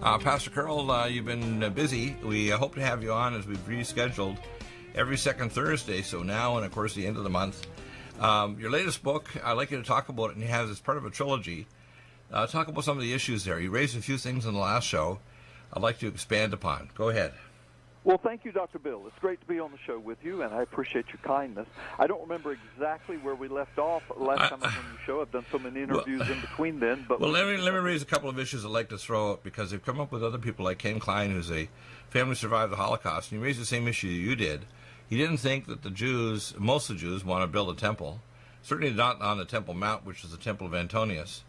Pastor Carl, you've been busy. We hope to have you on as we've rescheduled every second Thursday, so now and, of course, the end of the month. Your latest book, I'd like you to talk about it, and you have as part of a trilogy. Talk about some of the issues there. You raised a few things in the last show I'd like to expand upon. Go ahead. Well, thank you, Dr. Bill. It's great to be on the show with you, and I appreciate your kindness. I don't remember exactly where we left off last time I was on the show. I've done so many interviews in between then. But let me raise a couple of issues I'd like to throw out, because they've come up with other people like Ken Klein, who's a family survived the Holocaust, and he raised the same issue you did. He didn't think that the Jews, most of the Jews, want to build a temple, certainly not on the Temple Mount, which is the Temple of Antonius.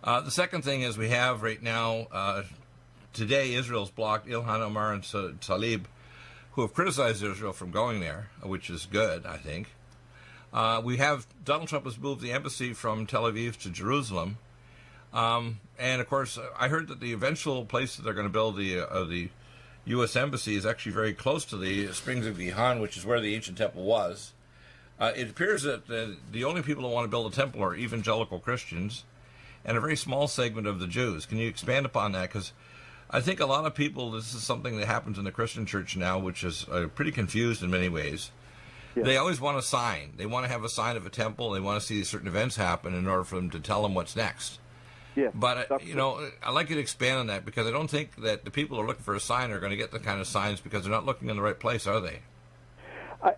The second thing is we have right now, today, Israel's blocked Ilhan Omar and Tlaib, who have criticized Israel from going there, which is good, I think. We have Donald Trump has moved the embassy from Tel Aviv to Jerusalem. And, of course, I heard that the eventual place that they're going to build the U.S. embassy is actually very close to the Springs of Gihon, which is where the ancient temple was. It appears that the only people who want to build a temple are evangelical Christians and a very small segment of the Jews. Can you expand upon that? Because I think a lot of people, this is something that happens in the Christian church now, which is pretty confused in many ways. Yeah. They always want a sign. They want to have a sign of a temple. They want to see certain events happen in order for them to tell them what's next. Yeah, but, I'd like you to expand on that, because I don't think that the people who are looking for a sign are going to get the kind of signs because they're not looking in the right place, are they?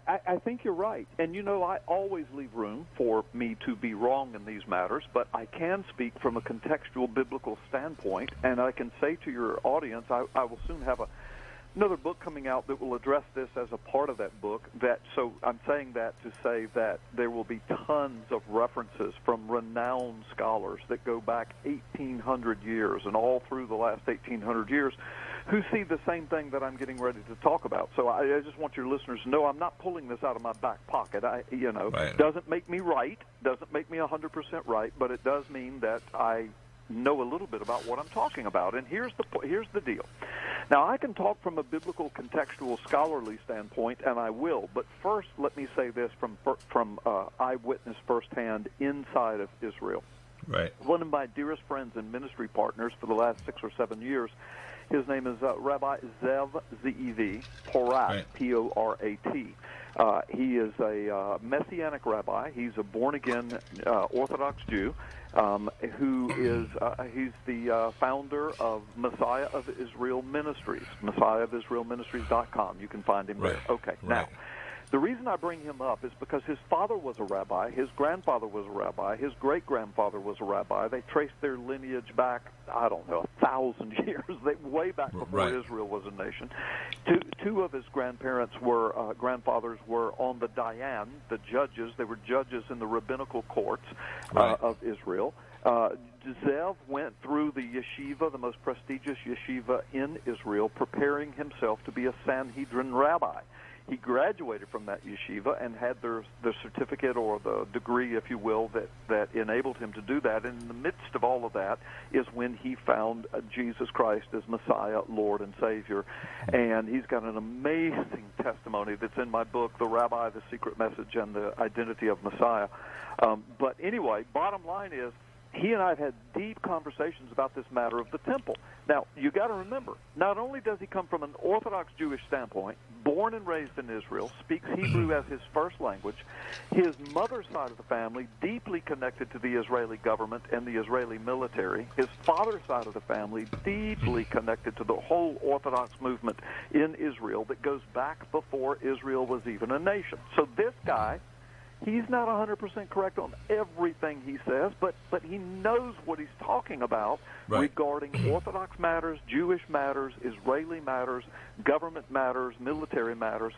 I think you're right. And, I always leave room for me to be wrong in these matters, but I can speak from a contextual biblical standpoint, and I can say to your audience, I will soon have another book coming out that will address this as a part of that book. So I'm saying that to say that there will be tons of references from renowned scholars that go back 1,800 years and all through the last 1,800 years who see the same thing that I'm getting ready to talk about. So I just want your listeners to know I'm not pulling this out of my back pocket. Right. Doesn't make me right, doesn't make me 100% right, but it does mean that I know a little bit about what I'm talking about. And here's the deal. Now, I can talk from a biblical, contextual, scholarly standpoint, and I will. But first, let me say this from eyewitness firsthand inside of Israel. Right. One of my dearest friends and ministry partners for the last 6 or 7 years, his name is Rabbi Zev, Z-E-V, Porat, right. P-O-R-A-T. He is a Messianic rabbi. He's a born-again Orthodox Jew who is he's the founder of Messiah of Israel Ministries, messiahofisraelministries.com. You can find him there. Okay, right. Now, the reason I bring him up is because his father was a rabbi, his grandfather was a rabbi, his great-grandfather was a rabbi. They traced their lineage back, 1,000 years, way back before right. Israel was a nation. Two of his grandparents grandfathers were on the Dayan, the judges. They were judges in the rabbinical courts right. of Israel. Zev went through the yeshiva, the most prestigious yeshiva in Israel, preparing himself to be a Sanhedrin rabbi. He graduated from that yeshiva and had the certificate or the degree, if you will, that enabled him to do that. And in the midst of all of that is when he found Jesus Christ as Messiah, Lord, and Savior. And he's got an amazing testimony that's in my book, The Rabbi, The Secret Message, and the Identity of Messiah. But anyway, bottom line is, he and I have had deep conversations about this matter of the temple. Now, you got to remember, not only does he come from an Orthodox Jewish standpoint, born and raised in Israel, speaks Hebrew as his first language, his mother's side of the family deeply connected to the Israeli government and the Israeli military, his father's side of the family deeply connected to the whole Orthodox movement in Israel that goes back before Israel was even a nation. So this guy, he's not 100% correct on everything he says, but he knows what he's talking about right. regarding Orthodox matters, Jewish matters, Israeli matters, government matters, military matters.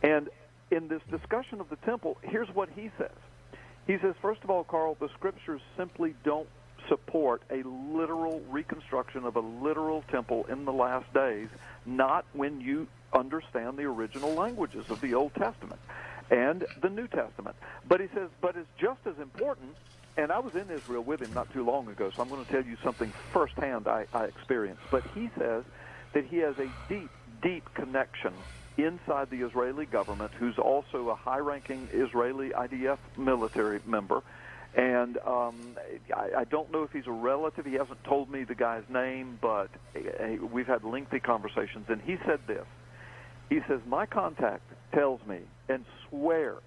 And in this discussion of the temple, here's what he says. He says, first of all, Carl, the Scriptures simply don't support a literal reconstruction of a literal temple in the last days, not when you understand the original languages of the Old Testament and the New Testament. But he says, but it's just as important, and I was in Israel with him not too long ago, so I'm going to tell you something firsthand I experienced. But he says that he has a deep, deep connection inside the Israeli government, who's also a high-ranking Israeli IDF military member, And I don't know if he's a relative. He hasn't told me the guy's name, but we've had lengthy conversations. And he said this. He says, my contact tells me and swears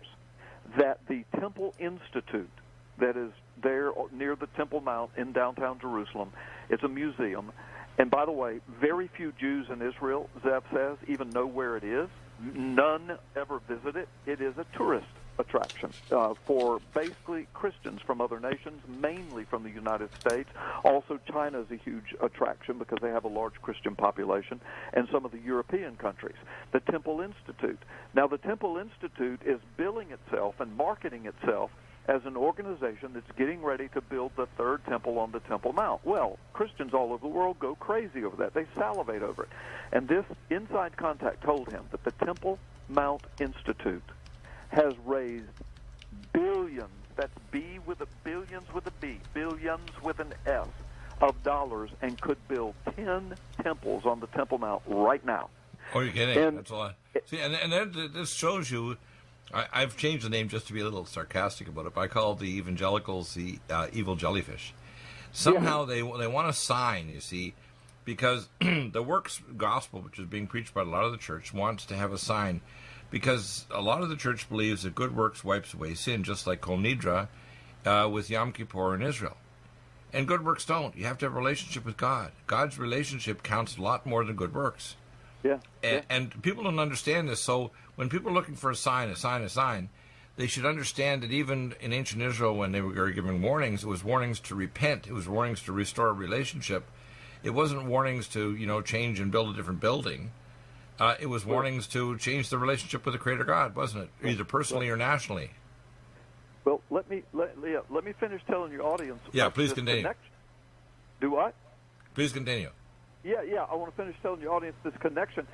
that the Temple Institute that is there near the Temple Mount in downtown Jerusalem, it's a museum. And by the way, very few Jews in Israel, Zev says, even know where it is. None ever visit it. It is a tourist attraction for basically Christians from other nations, mainly from the United States. Also, China is a huge attraction because they have a large Christian population, and some of the European countries. The Temple Institute. Now, the Temple Institute is billing itself and marketing itself as an organization that's getting ready to build the third temple on the Temple Mount. Well, Christians all over the world go crazy over that. They salivate over it. And this inside contact told him that the Temple Mount Institute has raised billions, that's B with a billions with a B, billions with an S, of dollars, and could build 10 temples on the Temple Mount right now. Oh, you're kidding. And that's a lot. See, and this shows you, I've changed the name just to be a little sarcastic about it, but I call the evangelicals the evil jellyfish. Somehow they want a sign, you see, because the works gospel, which is being preached by a lot of the church, wants to have a sign, because a lot of the church believes that good works wipes away sin, just like Kol Nidra with Yom Kippur in Israel. And good works don't. You have to have a relationship with God. God's relationship counts a lot more than good works. Yeah. And people don't understand this. So when people are looking for a sign, they should understand that even in ancient Israel, when they were giving warnings, it was warnings to repent. It was warnings to restore a relationship. It wasn't warnings to, change and build a different building. It was warnings to change the relationship with the Creator God, wasn't it? Either personally or nationally. Well, let me finish telling your audience. Yeah, please continue. Do what? Please continue. Yeah. I want to finish telling your audience this connection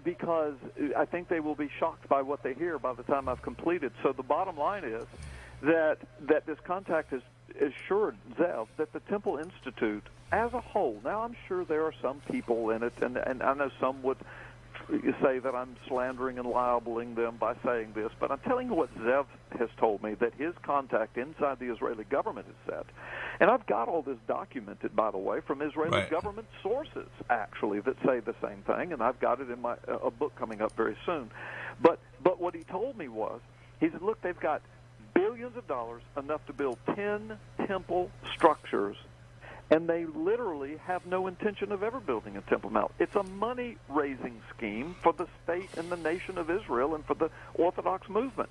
because I think they will be shocked by what they hear by the time I've completed. So the bottom line is that this contact is assured Zev that the Temple Institute as a whole. Now, I'm sure there are some people in it, and I know some would say that I'm slandering and libeling them by saying this, but I'm telling you what Zev has told me, that his contact inside the Israeli government has said. And I've got all this documented, by the way, from Israeli government sources, actually, that say the same thing, and I've got it in a book coming up very soon. But what he told me was, he said, look, they've got billions of dollars, enough to build 10 temple structures, and they literally have no intention of ever building a Temple Mount. It's a money-raising scheme for the state and the nation of Israel and for the Orthodox movement.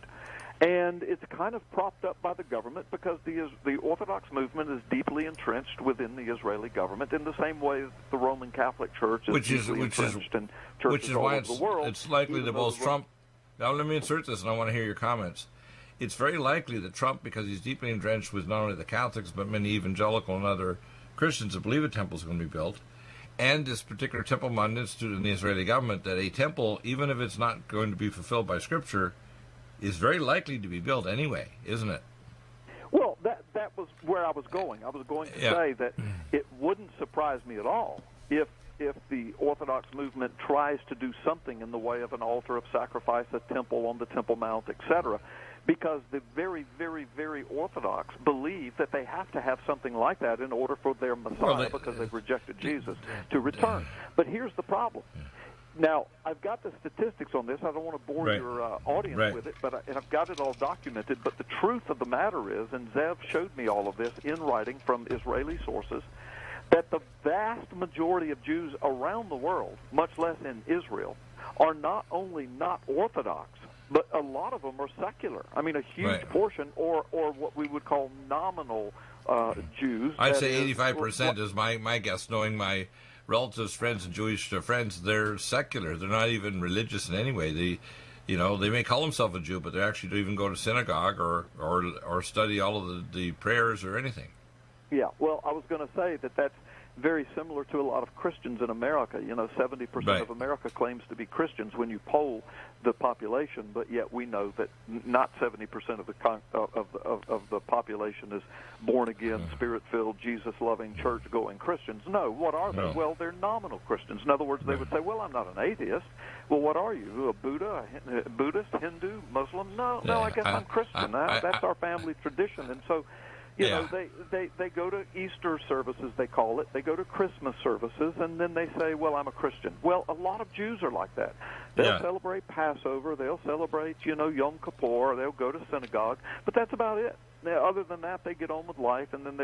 And it's kind of propped up by the government because the Orthodox movement is deeply entrenched within the Israeli government in the same way as the Roman Catholic Church is deeply entrenched in churches all over the world. It's likely that both Trump... Now, let me insert this, and I want to hear your comments. It's very likely that Trump, because he's deeply entrenched with not only the Catholics, but many evangelical and other Christians that believe a temple is going to be built, and this particular Temple Mount Institute in the Israeli government, that a temple, even if it's not going to be fulfilled by Scripture, is very likely to be built anyway, isn't it? Well, that was where I was going. I was going to say that it wouldn't surprise me at all if the Orthodox movement tries to do something in the way of an altar of sacrifice, a temple on the Temple Mount, etc., because the very, very, very Orthodox believe that they have to have something like that in order for their Messiah, because they've rejected Jesus, to return. But here's the problem. Now, I've got the statistics on this. I don't want to bore your audience with it, and I've got it all documented. But the truth of the matter is, and Zev showed me all of this in writing from Israeli sources, that the vast majority of Jews around the world, much less in Israel, are not only not Orthodox, but a lot of them are secular. I mean, a huge portion, or what we would call nominal Jews. I'd say 85% is my guess, knowing my relatives, friends, and Jewish friends. They're secular. They're not even religious in any way. They may call themselves a Jew, but they actually don't even go to synagogue or study all of the prayers or anything. Yeah, well, I was going to say that's very similar to a lot of Christians in America. 70% of America claims to be Christians when you poll the population, but yet we know that not 70% of the population is born again, spirit-filled, Jesus-loving, church-going Christians. No, what are they? No. Well, they're nominal Christians. In other words, they would say, "Well, I'm not an atheist." Well, what are you? A Buddhist, Hindu, Muslim? No, I guess I'm Christian. That's our family tradition, and so. They go to Easter services, they call it. They go to Christmas services, and then they say, well, I'm a Christian. Well, a lot of Jews are like that. They'll celebrate Passover. They'll celebrate, Yom Kippur. They'll go to synagogue. But that's about it. Now, other than that, they get on with life, and then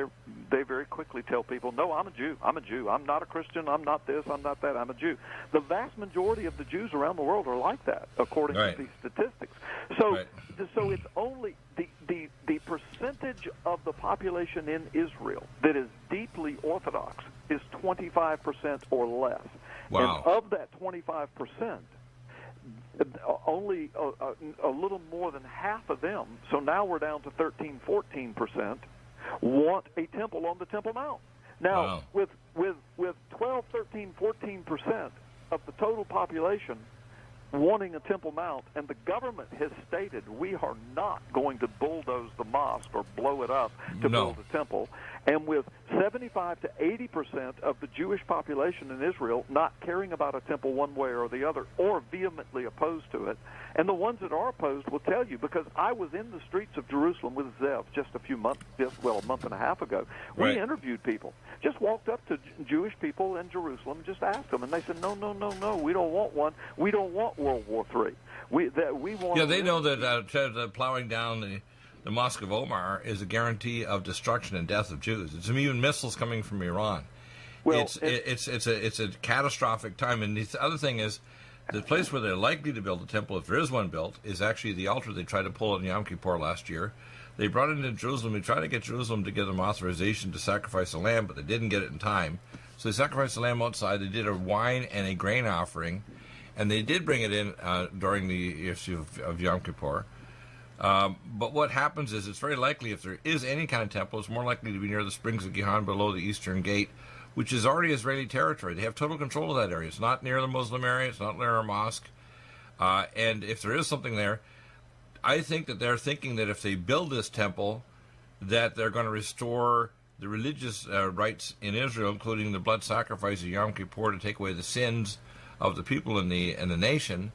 they very quickly tell people, no, I'm a Jew. I'm a Jew. I'm not a Christian. I'm not this. I'm not that. I'm a Jew. The vast majority of the Jews around the world are like that, according to these statistics. So it's only the percentage of the population in Israel that is deeply Orthodox is 25% or less. Wow. And of that 25%, only a little more than half of them, so now we're down to 13-14%, want a temple on the Temple Mount. Now, with 12, 13, 14% of the total population wanting a Temple Mount, and the government has stated we are not going to bulldoze the mosque or blow it up to build a temple, and with 75 to 80% of the Jewish population in Israel not caring about a temple one way or the other, or vehemently opposed to it, and the ones that are opposed will tell you, because I was in the streets of Jerusalem with Zev a month and a half ago. We interviewed people, just walked up to Jewish people in Jerusalem, just asked them, and they said, no, we don't want one. We don't want World War III. We want. Yeah, they know that plowing down the Mosque of Omar is a guarantee of destruction and death of Jews. It's even missiles coming from Iran. Well, it's a catastrophic time. And the other thing is, the place where they're likely to build a temple, if there is one built, is actually the altar they tried to pull on Yom Kippur last year. They brought it into Jerusalem. They tried to get Jerusalem to give them authorization to sacrifice a lamb, but they didn't get it in time. So they sacrificed a lamb outside. They did a wine and a grain offering, and they did bring it in during the issue of Yom Kippur. But what happens is, it's very likely, if there is any kind of temple, it's more likely to be near the Springs of Gihon below the Eastern Gate, which is already Israeli territory. They have total control of that area. It's not near the Muslim area. It's not near a mosque. And if there is something there, I think that they're thinking that if they build this temple, that they're going to restore the religious rights in Israel, including the blood sacrifice of Yom Kippur, to take away the sins of the people in the nation.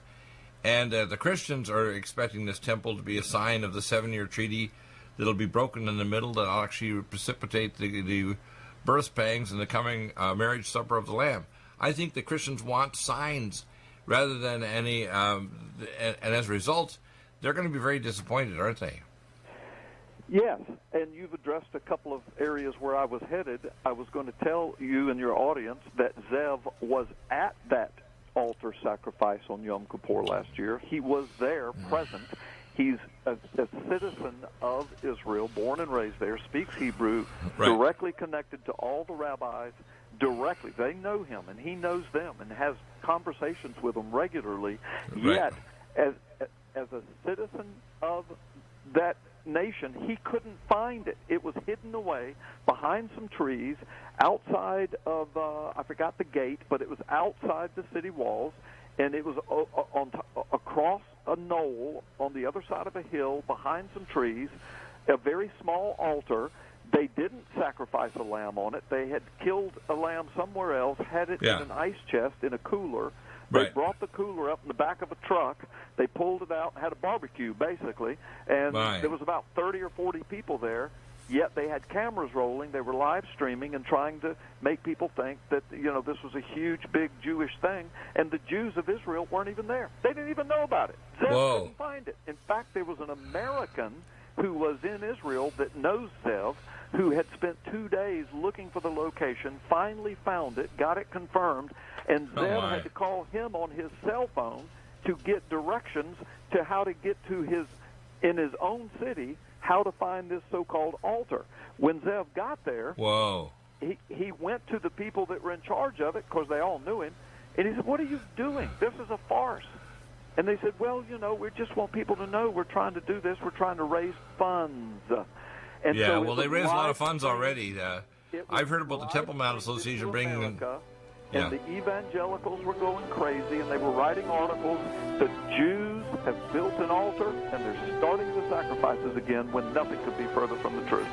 And the Christians are expecting this temple to be a sign of the 7-year treaty that'll be broken in the middle, that'll actually precipitate the birth pangs and the coming marriage supper of the Lamb. I think the Christians want signs rather than any, and as a result, they're going to be very disappointed, aren't they? Yes, and you've addressed a couple of areas where I was headed. I was going to tell you and your audience that Zev was at that altar sacrifice on Yom Kippur last year. He was there, present. He's a citizen of Israel, born and raised there, speaks Hebrew, directly connected to all the rabbis, directly. They know him, and he knows them, and has conversations with them regularly. Yet, as a citizen of that nation, he couldn't find it. It was hidden away behind some trees outside of, I forgot the gate, but it was outside the city walls, and it was across a knoll on the other side of a hill behind some trees, a very small altar. They didn't sacrifice a lamb on it. They had killed a lamb somewhere else, had it in an ice chest in a cooler. They brought the cooler up in the back of a truck. They pulled it out and had a barbecue, basically. And there was about 30 or 40 people there. Yet they had cameras rolling. They were live streaming and trying to make people think that, this was a huge, big Jewish thing. And the Jews of Israel weren't even there. They didn't even know about it. Zev couldn't find it. In fact, there was an American who was in Israel that knows Zev, who had spent 2 days looking for the location, finally found it, got it confirmed, and Zev had to call him on his cell phone to get directions to how to get to in his own city, how to find this so-called altar. When Zev got there, he went to the people that were in charge of it, because they all knew him, and he said, "What are you doing? This is a farce." And they said, "Well, we just want people to know we're trying to do this. We're trying to raise funds." And they raised a lot of funds already. It was I've heard about the Temple Mount drive Association into bringing in. America, Yeah. and the evangelicals were going crazy, and they were writing articles. The Jews have built an altar, and they're starting the sacrifices again when nothing could be further from the truth.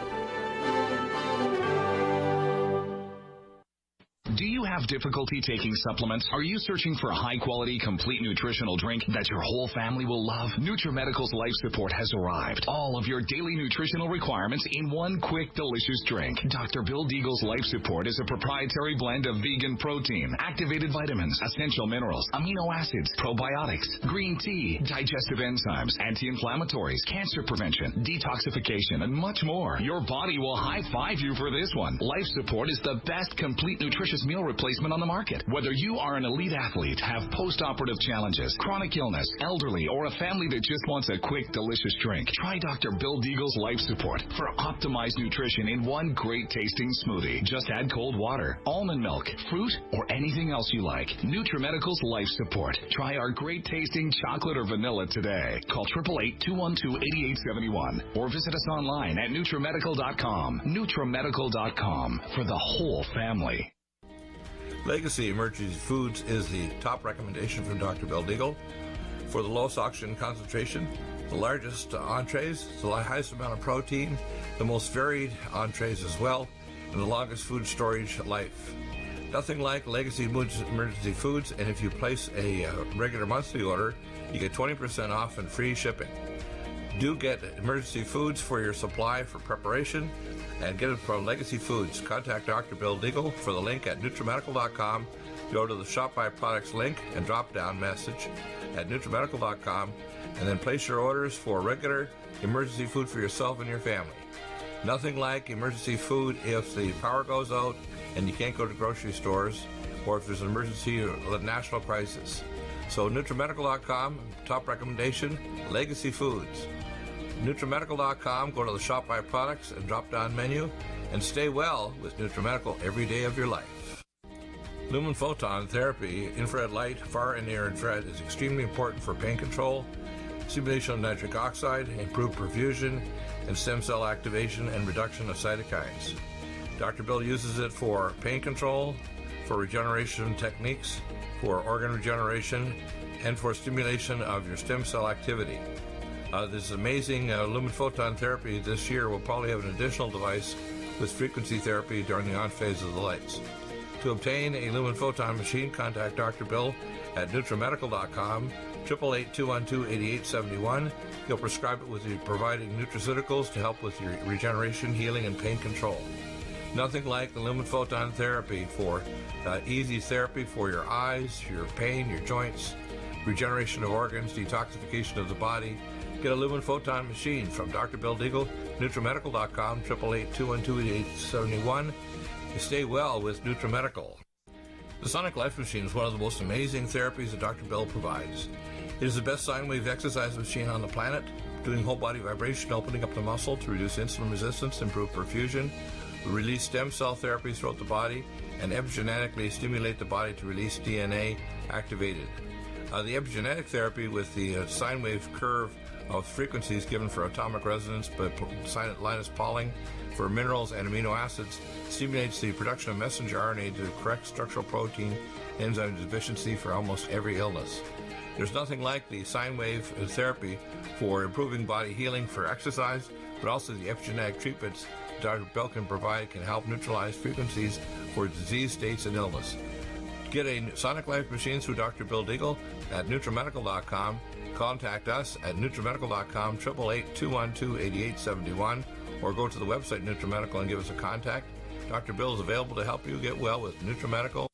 Do you have difficulty taking supplements? Are you searching for a high-quality, complete nutritional drink that your whole family will love? NutriMedical's Life Support has arrived. All of your daily nutritional requirements in one quick, delicious drink. Dr. Bill Deagle's Life Support is a proprietary blend of vegan protein, activated vitamins, essential minerals, amino acids, probiotics, green tea, digestive enzymes, anti-inflammatories, cancer prevention, detoxification, and much more. Your body will high-five you for this one. Life Support is the best complete nutritious meal replacement on the market. Whether you are an elite athlete, have post-operative challenges, chronic illness, elderly, or a family that just wants a quick, delicious drink, try Dr. Bill Deagle's Life Support for optimized nutrition in one great tasting smoothie. Just add cold water, almond milk, fruit, or anything else you like. NutriMedical's Life Support. Try our great tasting chocolate or vanilla today. Call 888-212-8871 or visit us online at NutriMedical.com. NutriMedical.com for the whole family. Legacy Emergency Foods is the top recommendation from Dr. Bill Deagle for the lowest oxygen concentration, the largest entrees, the highest amount of protein, the most varied entrees as well, and the longest food storage life. Nothing like Legacy Emergency Foods, and if you place a regular monthly order, you get 20% off and free shipping. Do get Emergency Foods for your supply for preparation, and get it from Legacy Foods. Contact Dr. Bill Deagle for the link at NutriMedical.com. Go to the Shop by Products link and drop down message at NutriMedical.com, and then place your orders for regular emergency food for yourself and your family. Nothing like emergency food if the power goes out and you can't go to grocery stores, or if there's an emergency or a national crisis. So NutriMedical.com, top recommendation, Legacy Foods. NutriMedical.com, go to the Shop by Products and drop down menu, and stay well with NutriMedical every day of your life. Lumen photon therapy, infrared light, far and near infrared, is extremely important for pain control, stimulation of nitric oxide, improved perfusion, and stem cell activation and reduction of cytokines. Dr. Bill uses it for pain control, for regeneration techniques, for organ regeneration, and for stimulation of your stem cell activity. This amazing lumen photon therapy this year will probably have an additional device with frequency therapy during the on phase of the lights. To obtain a lumen photon machine, contact Dr. Bill at NutriMedical.com, 888-212-8871. He'll prescribe it with you providing nutraceuticals to help with your regeneration, healing, and pain control. Nothing like the lumen photon therapy for easy therapy for your eyes, your pain, your joints, regeneration of organs, detoxification of the body. Get a lumen photon machine from Dr. Bill Deagle, NutriMedical.com, 888-212-8871. You stay well with NutriMedical. The Sonic Life Machine is one of the most amazing therapies that Dr. Bill provides. It is the best sine wave exercise machine on the planet, doing whole body vibration, opening up the muscle to reduce insulin resistance, improve perfusion, release stem cell therapies throughout the body, and epigenetically stimulate the body to release DNA activated. The epigenetic therapy with the sine wave curve of frequencies given for atomic resonance by Linus Pauling for minerals and amino acids stimulates the production of messenger RNA to correct structural protein enzyme deficiency for almost every illness. There's nothing like the sine wave therapy for improving body healing for exercise, but also the epigenetic treatments Dr. Bill can provide can help neutralize frequencies for disease states and illness. Get a Sonic Life machine through Dr. Bill Deagle at NutriMedical.com. Contact us at NutriMedical.com, 888-212-8871, or go to the website NutriMedical and give us a contact. Dr. Bill is available to help you get well with NutriMedical.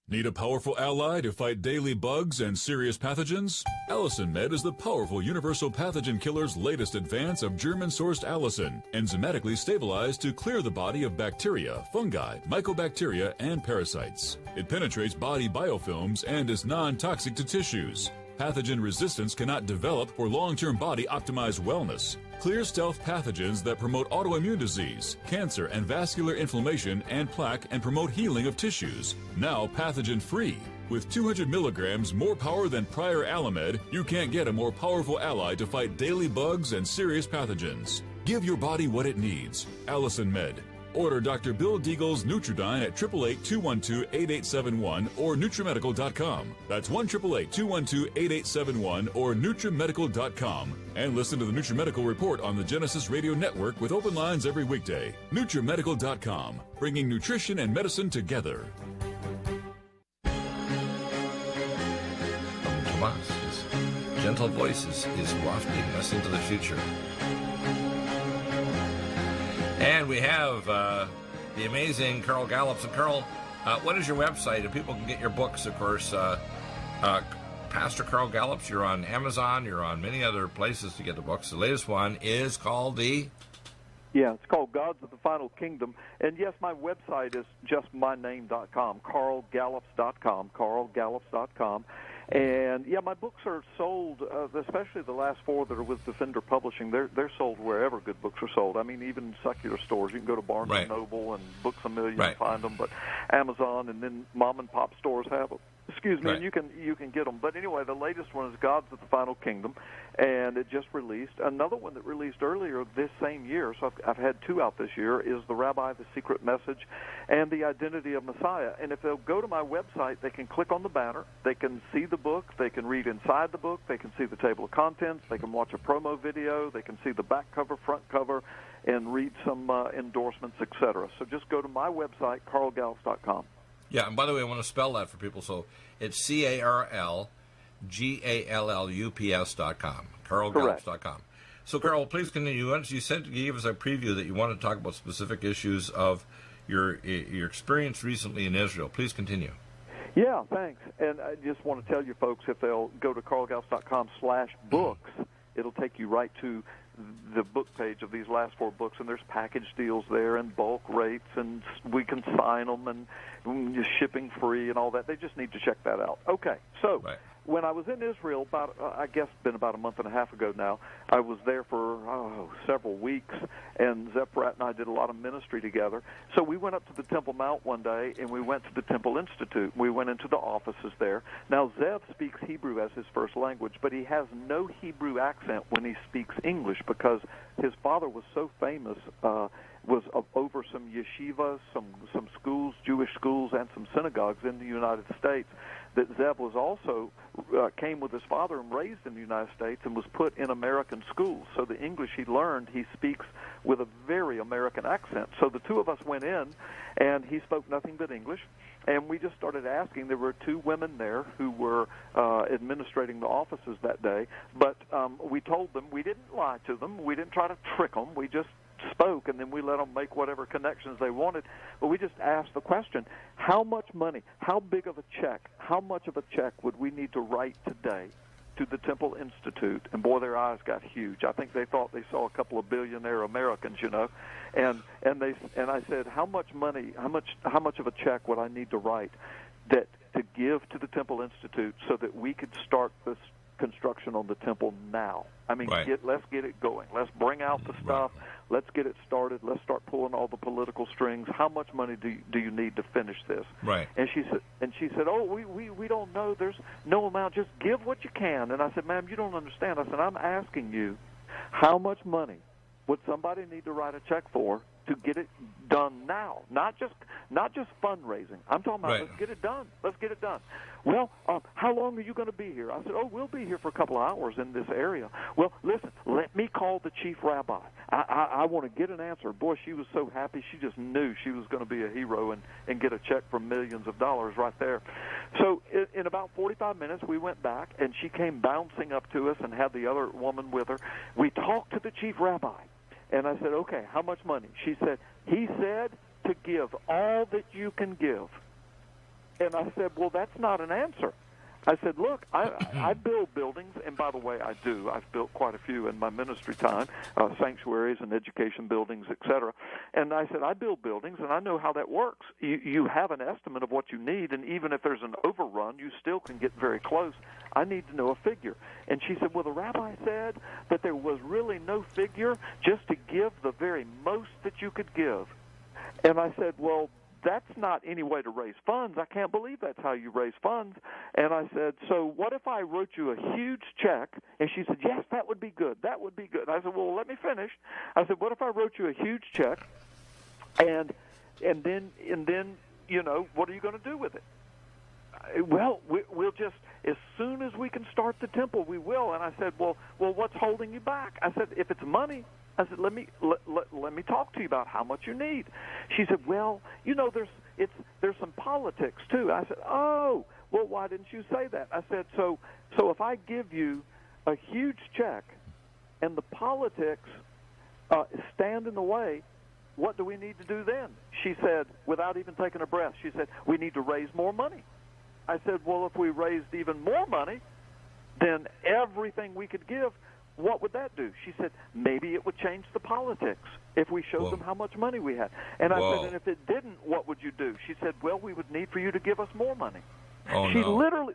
Need a powerful ally to fight daily bugs and serious pathogens? Allison Med is the powerful universal pathogen killer's latest advance of German-sourced allicin, enzymatically stabilized to clear the body of bacteria, fungi, mycobacteria, and parasites. It penetrates body biofilms and is non-toxic to tissues. Pathogen resistance cannot develop for long-term body-optimized wellness. Clear stealth pathogens that promote autoimmune disease, cancer, and vascular inflammation and plaque and promote healing of tissues. Now pathogen-free. With 200 milligrams more power than prior Alamed, you can't get a more powerful ally to fight daily bugs and serious pathogens. Give your body what it needs. Allison Med. Order Dr. Bill Deagle's Nutridyne at 888-212-8871 or NutriMedical.com. That's 1-888-212-8871 or NutriMedical.com. And listen to the NutriMedical Report on the Genesis Radio Network with open lines every weekday. NutriMedical.com, bringing nutrition and medicine together. Tomas, his gentle voice is wafting us into the future. And we have the amazing Carl Gallups. And Carl, what is your website? And people can get your books, of course. Pastor Carl Gallups, you're on Amazon. You're on many other places to get the books. The latest one is called Yeah, it's called Gods of the Final Kingdom. And, yes, my website is just myname.com, carlgallups.com, carlgallups.com. And, yeah, my books are sold, especially the last 4 that are with Defender Publishing. They're sold wherever good books are sold. I mean, even secular stores. You can go to Barnes & Noble and Books A Million and find them. But Amazon and then mom-and-pop stores have them. Excuse me, and you can get them. But anyway, the latest one is Gods of the Final Kingdom, and it just released. Another one that released earlier this same year, so I've had 2 out this year, is The Rabbi, The Secret Message, and The Identity of Messiah. And if they'll go to my website, they can click on the banner, they can see the book, they can read inside the book, they can see the table of contents, they can watch a promo video, they can see the back cover, front cover, and read some endorsements, etc. So just go to my website, carlgallups.com. Yeah, and by the way, I want to spell that for people. So it's CarlGallups.com, carlgallups.com. So, Carl, please continue. You said you gave us a preview that you want to talk about specific issues of your experience recently in Israel. Please continue. Yeah, thanks. And I just want to tell you folks, if they'll go to carlgallups.com/books, it'll take you right to the book page of these last 4 books, and there's package deals there and bulk rates, and we can sign them, and just shipping free and all that. They just need to check that out. Okay, so when I was in Israel, been about a month and a half ago now, I was there for several weeks, and Zeb Pratt and I did a lot of ministry together. So we went up to the Temple Mount one day, and we went to the Temple Institute. We went into the offices there. Now, Zeb speaks Hebrew as his first language, but he has no Hebrew accent when he speaks English because his father was so famous, was over some yeshivas, some schools, Jewish schools, and some synagogues in the United States, that Zeb was also came with his father and raised in the United States and was put in American schools. So the English he learned, he speaks with a very American accent. So the 2 of us went in, and he spoke nothing but English, and we just started asking. There were 2 women there who were administrating the offices that day, but we told them, we didn't lie to them, we didn't try to trick them, we just spoke, and then we let them make whatever connections they wanted. But we just asked the question, how much money, how big of a check, how much of a check would we need to write today to the Temple Institute? And boy, their eyes got huge. I think they thought they saw a couple of billionaire Americans, you know. And I said, how much money, how much of a check would I need to write that to give to the Temple Institute so that we could start this construction on the temple now? I mean, let's get it going. Let's bring out the stuff. Let's get it started. Let's start pulling all the political strings. How much money do you need to finish this? Right. And she said, oh, we don't know. There's no amount. Just give what you can. And I said, ma'am, you don't understand. I said, I'm asking you, how much money would somebody need to write a check for to get it done now? Not just fundraising. I'm talking about let's get it done. Let's get it done. Well, how long are you going to be here? I said, we'll be here for a couple of hours in this area. Well, listen, let me call the chief rabbi. I want to get an answer. Boy, she was so happy. She just knew she was going to be a hero and get a check for millions of dollars right there. So in about 45 minutes, we went back, and she came bouncing up to us and had the other woman with her. We talked to the chief rabbi. And I said, okay, how much money? She said, he said to give all that you can give. And I said, well, that's not an answer. I said, look, I build buildings, and by the way, I do. I've built quite a few in my ministry time, sanctuaries and education buildings, etc. And I said, I build buildings, and I know how that works. You have an estimate of what you need, and even if there's an overrun, you still can get very close. I need to know a figure. And she said, well, the rabbi said that there was really no figure, just to give the very most that you could give. And I said, well, that's not any way to raise funds. I can't believe that's how you raise funds. And I said, so what if I wrote you a huge check? And she said, yes, that would be good. That would be good. And I said, well, let me finish. I said, what if I wrote you a huge check And then what are you going to do with it? Well, we'll just, as soon as we can start the temple, we will. And I said, well, what's holding you back? I said, if it's money, I said, let me talk to you about how much you need. She said, well, there's some politics too. I said, oh, well, why didn't you say that? I said, so if I give you a huge check and the politics stand in the way, what do we need to do then? She said, without even taking a breath, she said, we need to raise more money. I said, well, if we raised even more money, then everything we could give, what would that do? She said, maybe it would change the politics if we showed them how much money we had. And I said, and if it didn't, what would you do? She said, well, we would need for you to give us more money. Oh,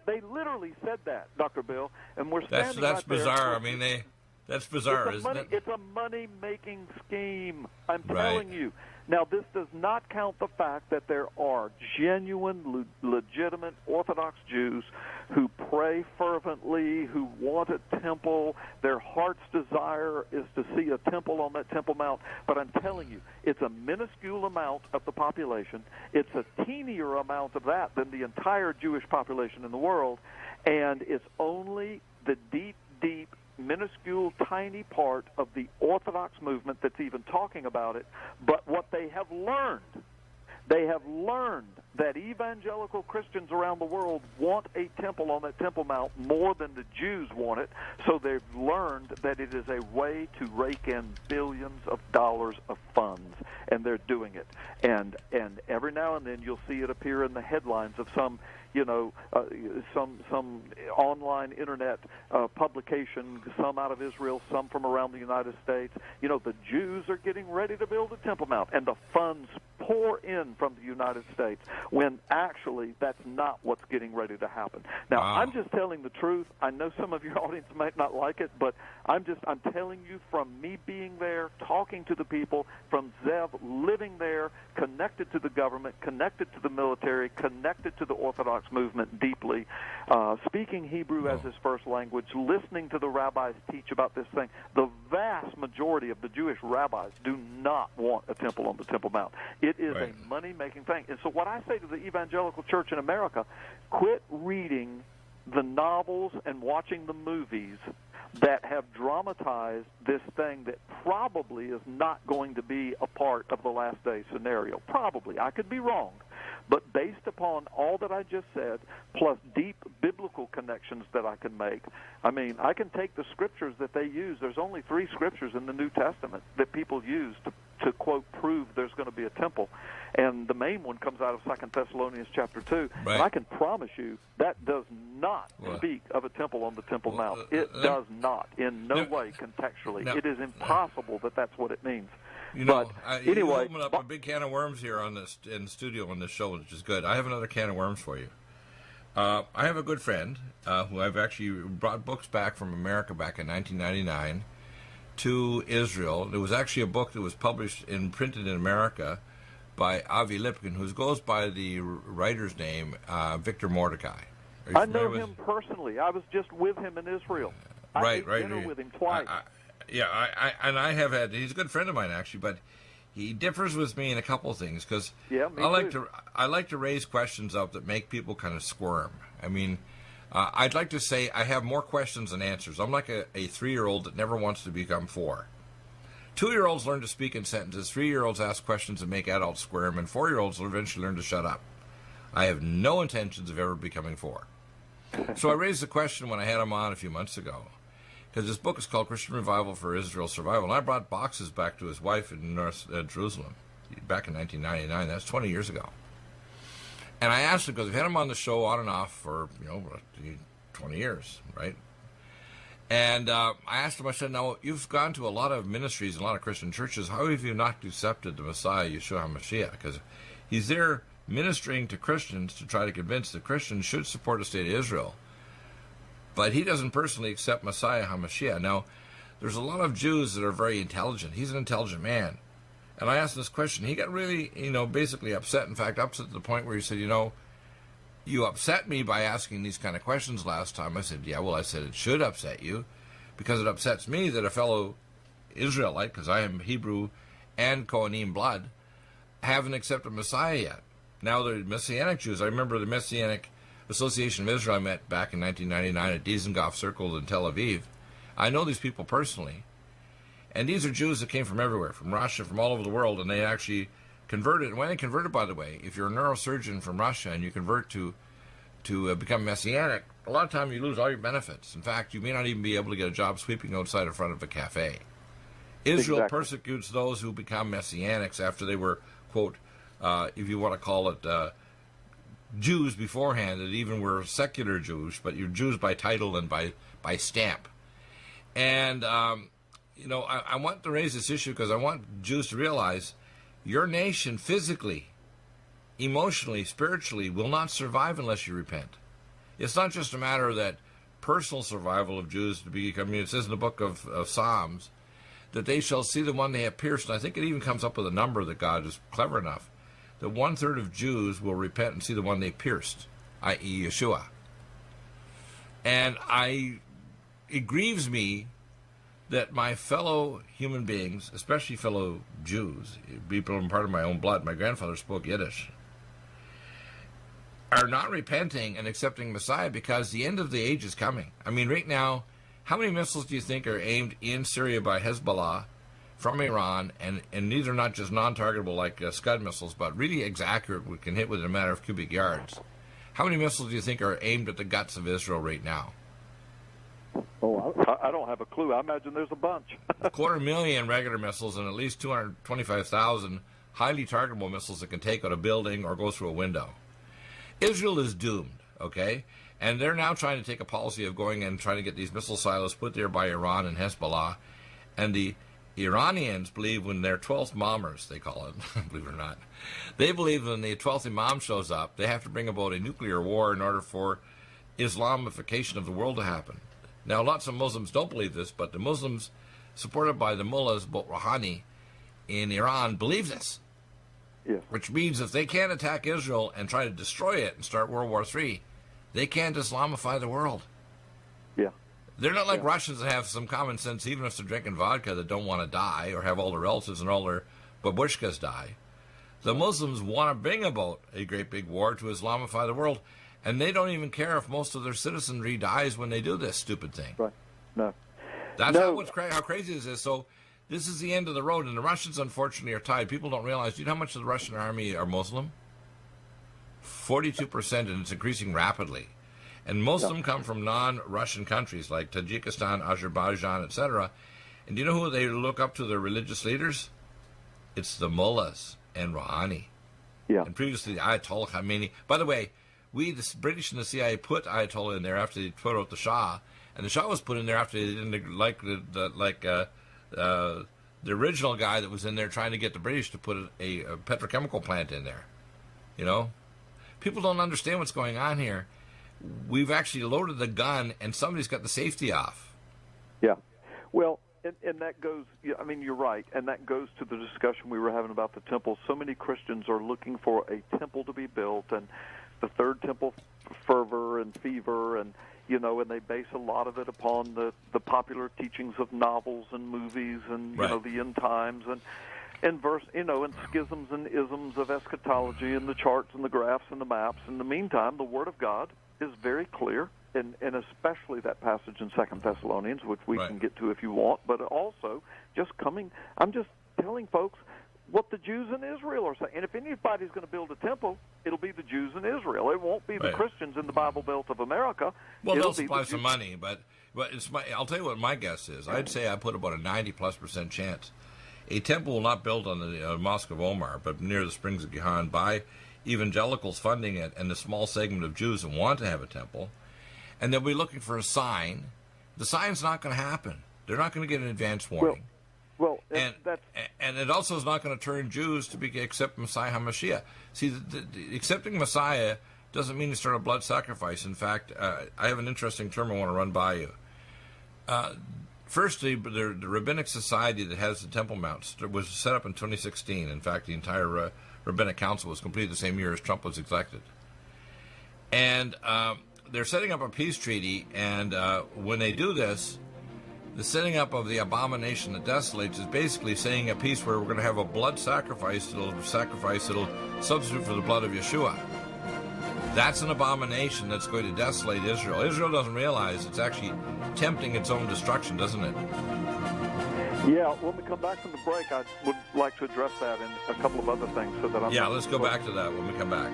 They literally said that, Dr. Bill, and we're standing that's right bizarre. there. That's bizarre, isn't it? It's a money-making scheme, I'm telling you. Now, this does not count the fact that there are genuine, legitimate Orthodox Jews who pray fervently, who want a temple. Their heart's desire is to see a temple on that Temple Mount. But I'm telling you, it's a minuscule amount of the population. It's a teenier amount of that than the entire Jewish population in the world. And it's only the deep, minuscule, tiny part of the Orthodox movement that's even talking about it. But what they have learned that evangelical Christians around the world want a temple on that Temple Mount more than the Jews want it, so they've learned that it is a way to rake in billions of dollars of funds, and they're doing it. And every now and then you'll see it appear in the headlines of some some online internet publication, some out of Israel, some from around the United States. The Jews are getting ready to build a Temple Mount, and the funds pour in from the United States, when actually that's not what's getting ready to happen. Now, I'm just telling the truth. I know some of your audience might not like it, but I'm telling you from me being there, talking to the people, from Zev living there, connected to the government, connected to the military, connected to the Orthodox movement deeply, speaking Hebrew as his first language, listening to the rabbis teach about this thing. The vast majority of the Jewish rabbis do not want a temple on the Temple Mount. It is a money-making thing. And so what I say to the evangelical church in America, quit reading the novels and watching the movies that have dramatized this thing that probably is not going to be a part of the last day scenario. Probably. I could be wrong. But based upon all that I just said, plus deep biblical connections that I can make, I mean, I can take the scriptures that they use. There's only 3 scriptures in the New Testament that people use to quote, prove there's going to be a temple. And the main one comes out of 2 Thessalonians chapter 2. Right. And I can promise you that does not speak of a temple on the Temple Mount. It does not, in no way contextually. It is impossible that that's what it means. Anyway, you open up a big can of worms here in the studio on this show, which is good. I have another can of worms for you. I have a good friend who I've actually brought books back from America back in 1999 to Israel. It was actually a book that was published and printed in America by Avi Lipkin, who goes by the writer's name Victor Mordecai. I know him personally. I was just with him in Israel. I ate dinner with him twice. I have had. He's a good friend of mine actually, but he differs with me in a couple of things because I like to raise questions up that make people kind of squirm. I mean, I'd like to say I have more questions than answers. I'm like a 3-year-old that never wants to become 4. 2-year-olds learn to speak in sentences. 3-year-olds ask questions that make adults squirm, and 4-year-olds will eventually learn to shut up. I have no intentions of ever becoming 4. So I raised the question when I had him on a few months ago, because his book is called Christian Revival for Israel's Survival, and I brought boxes back to his wife in North Jerusalem back in 1999. That's 20 years ago. And I asked him, because we've had him on the show on and off for 20 years, right? And I asked him, I said, now, you've gone to a lot of ministries and a lot of Christian churches. How have you not accepted the Messiah, Yeshua HaMashiach? Because he's there ministering to Christians to try to convince the Christians should support the state of Israel. But he doesn't personally accept Messiah HaMashiach. Now, there's a lot of Jews that are very intelligent. He's an intelligent man. And I asked this question. He got really, basically upset. In fact, upset to the point where he said, you upset me by asking these kind of questions last time. I said, I said it should upset you because it upsets me that a fellow Israelite, because I am Hebrew and Kohanim blood, haven't accepted Messiah yet. Now the Messianic Jews, I remember the Messianic Association of Israel I met back in 1999 at Dizengoff Circle in Tel Aviv. I know these people personally. And these are Jews that came from everywhere, from Russia, from all over the world, and they actually converted. And when they converted, by the way, if you're a neurosurgeon from Russia and you convert to become Messianic, a lot of time you lose all your benefits. In fact, you may not even be able to get a job sweeping outside in front of a cafe. Israel persecutes those who become Messianics after they were, quote, if you want to call it Jews beforehand, that even were secular Jews, but you're Jews by title and by stamp. And, I want to raise this issue because I want Jews to realize your nation physically, emotionally, spiritually will not survive unless you repent. It's not just a matter of that personal survival of Jews to be, it says in the book of Psalms that they shall see the one they have pierced. And I think it even comes up with a number that God is clever enough that 1/3 of Jews will repent and see the one they pierced, i.e. Yeshua. And it grieves me that my fellow human beings, especially fellow Jews, people part of my own blood, my grandfather spoke Yiddish, are not repenting and accepting Messiah because the end of the age is coming. I mean, right now, how many missiles do you think are aimed in Syria by Hezbollah from Iran, and these are not just non-targetable like Scud missiles, but really accurate, we can hit within a matter of cubic yards. How many missiles do you think are aimed at the guts of Israel right now? Oh, I don't have a clue. I imagine there's a bunch. 250,000 regular missiles and at least 225,000 highly targetable missiles that can take out a building or go through a window. Israel is doomed, okay? And they're now trying to take a policy of going and trying to get these missile silos put there by Iran and Hezbollah. And the Iranians believe when their 12th bombers, they call it, believe it or not, they believe when the 12th Imam shows up, they have to bring about a nuclear war in order for Islamification of the world to happen. Now, lots of Muslims don't believe this, but the Muslims, supported by the mullahs, Rouhani, in Iran, believe this. Yes. Which means if they can't attack Israel and try to destroy it and start World War III, they can't Islamify the world. Yeah. They're not like Russians that have some common sense, even if they're drinking vodka, that don't want to die or have all their relatives and all their babushkas die. The Muslims want to bring about a great big war to Islamify the world. And they don't even care if most of their citizenry dies when they do this stupid thing. Right. No. That's how crazy this is. So this is the end of the road. And the Russians, unfortunately, are tied. People don't realize, do you know how much of the Russian army are Muslim? 42%, and it's increasing rapidly. And most of them come from non-Russian countries like Tajikistan, Azerbaijan, etc. And do you know who they look up to, their religious leaders? It's the mullahs and Rouhani. Yeah. And previously, the Ayatollah Khamenei. By the way, we, the British and the CIA, put Ayatollah in there after they put out the Shah, and the Shah was put in there after they didn't like the original guy that was in there trying to get the British to put a petrochemical plant in there. You know, people don't understand what's going on here. We've actually loaded the gun, and somebody's got the safety off. Yeah, well, and that goes. I mean, you're right, and that goes to the discussion we were having about the temple. So many Christians are looking for a temple to be built, and the third temple fervor and fever, and and they base a lot of it upon the popular teachings of novels and movies and the end times and verse and schisms and isms of eschatology and the charts and the graphs and the maps. In the meantime, the Word of God is very clear, and especially that passage in 2 Thessalonians, which we can get to if you want, but also I'm just telling folks what the Jews in Israel are saying. And if anybody's going to build a temple, it'll be the Jews in Israel. It won't be the Christians in the Bible Belt of America. Well, they'll supply some money, but I'll tell you what my guess is. I'd say I put about a 90+% chance. A temple will not build on the Mosque of Omar, but near the Springs of Gihan by evangelicals funding it and the small segment of Jews that want to have a temple. And they'll be looking for a sign. The sign's not going to happen. They're not going to get an advance warning. Well, and it also is not going to turn Jews to accept Messiah HaMashiach. See, accepting Messiah doesn't mean to start a blood sacrifice. In fact, I have an interesting term I want to run by you. Firstly, the Rabbinic Society that has the Temple Mount was set up in 2016. In fact, the entire Rabbinic Council was completed the same year as Trump was elected. And they're setting up a peace treaty, and when they do this, the setting up of the abomination that desolates is basically saying a piece where we're going to have a blood sacrifice that'll substitute for the blood of Yeshua. That's an abomination that's going to desolate Israel. Israel doesn't realize it's actually tempting its own destruction, doesn't it? Yeah, when we come back from the break, I would like to address that and a couple of other things so that I'm... Yeah, let's go back to that when we come back.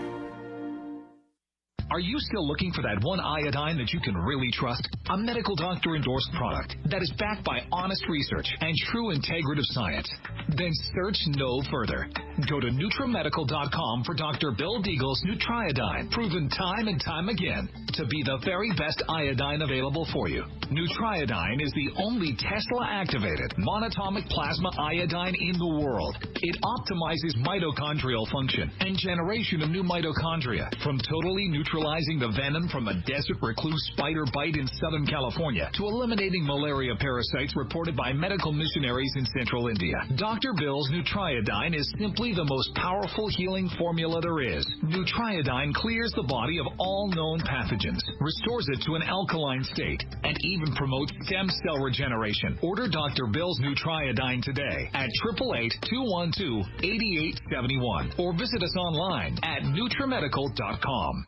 Are you still looking for that one iodine that you can really trust? A medical doctor-endorsed product that is backed by honest research and true integrative science? Then search no further. Go to NutriMedical.com for Dr. Bill Deagle's Nutriodine, proven time and time again to be the very best iodine available for you. Nutriodine is the only Tesla-activated monatomic plasma iodine in the world. It optimizes mitochondrial function and generation of new mitochondria, from totally neutralizing the venom from a desert recluse spider bite in Southern California to eliminating malaria parasites reported by medical missionaries in central India. Dr. Bill's Nutriodine is simply the most powerful healing formula there is. Nutriodine clears the body of all known pathogens, restores it to an alkaline state, and even promotes stem cell regeneration. Order Dr. Bill's Nutriodine today at 888-212-8871 or visit us online at NutriMedical.com.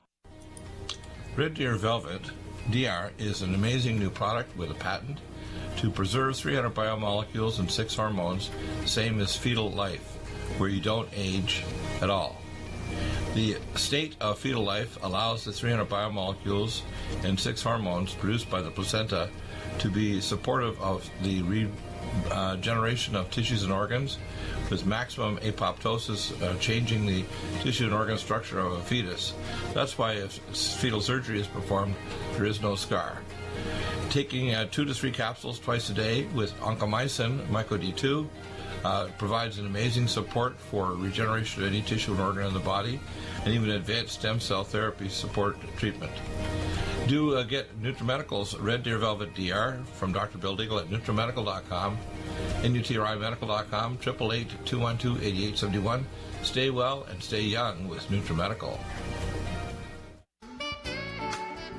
Red Deer Velvet DR is an amazing new product with a patent to preserve 300 biomolecules and 6 hormones, same as fetal life, where you don't age at all. The state of fetal life allows the 300 biomolecules and 6 hormones produced by the placenta to be supportive of the regeneration of tissues and organs, with maximum apoptosis, changing the tissue and organ structure of a fetus. That's why if fetal surgery is performed, there is no scar. Taking 2 to 3 capsules twice a day with oncomycin, myco-D2, provides an amazing support for regeneration of any tissue and organ in the body, and even advanced stem cell therapy support treatment. Do get NutriMedical's Red Deer Velvet DR from Dr. Bill Deagle at NutriMedical.com, NutriMedical.com, 888-212-8871. Stay well and stay young with NutriMedical.